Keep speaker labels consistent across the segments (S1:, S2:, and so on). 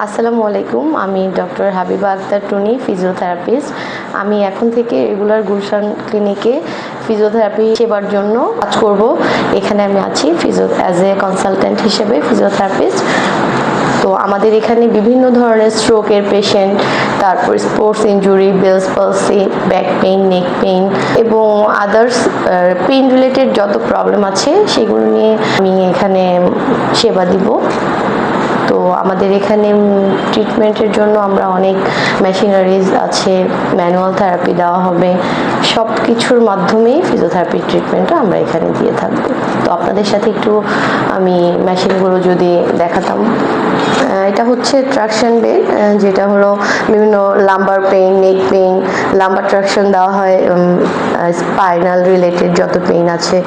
S1: আসসালামু আলাইকুম। আমি ডক্টর হাবিবা আক্তার টুনি, ফিজিওথেরাপিস্ট। আমি এখন থেকে রেগুলার গুলশান ক্লিনিকে ফিজিওথেরাপি সেবার জন্য কাজ করব। এখানে আমি আছি অ্যাজ এ কনসালটেন্ট হিসেবে ফিজিওথেরাপিস্ট। তো আমাদের এখানে বিভিন্ন ধরনের স্ট্রোকের পেশেন্ট, তারপর sports injury, Bell's palsy, back pain, neck pain এবং আদার্স পেইন রিলেটেড যত প্রবলেম আছে সেগুলো নিয়ে আমি এখানে সেবা দিব। তো আমাদের এখানে ট্রিটমেন্টের জন্য আমরা অনেক মেশিনারিজ আছে, ম্যানুয়াল থেরাপি দেওয়া হবে, সব কিছুর মাধ্যমেই ফিজিওথেরাপি ট্রিটমেন্টটা আমরা এখানে দিয়ে থাকবো। তো আপনাদের সাথে একটু আমি মেশিনগুলো যদি দেখাতাম। এটা হচ্ছে ট্রাকশন বেড, যেটা হলো বিভিন্ন lumber pain, neck pain, lumber traction দেওয়া হয় স্পাইনাল রিলেটেড যত পেইন আছে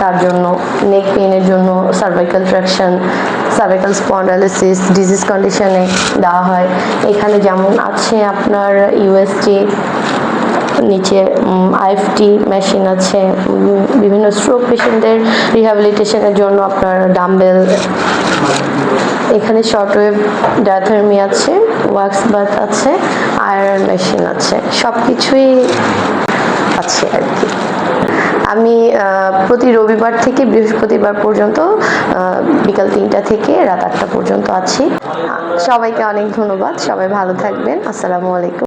S1: তার জন্য। নেক পেইনের জন্য সার্ভাইকাল ট্রাকশন, সার্ভাইকাল স্পন্ডাইলিসিস ডিজিজ কন্ডিশনে দেওয়া হয়। এখানে যেমন আছে আপনার ইউএসজি, নিচে আইএফটি মেশিন আছে। বিভিন্ন স্ট্রোক পেশেন্টদের রিহ্যাবিলিটেশনের জন্য আপনার ডাম্বেল, এখানে শর্টওয়েভ ডায়াথার্মি আছে, ওয়াক্স বাথ আছে, আয়রন মেশিন আছে, সব কিছুই আছে আর কি। আমি প্রতি রবিবার থেকে বৃহস্পতিবার পর্যন্ত বিকাল 3টা থেকে রাত 8টা পর্যন্ত আছি। সবাইকে অনেক ধন্যবাদ। সবাই ভালো থাকবেন। আসসালামু আলাইকুম।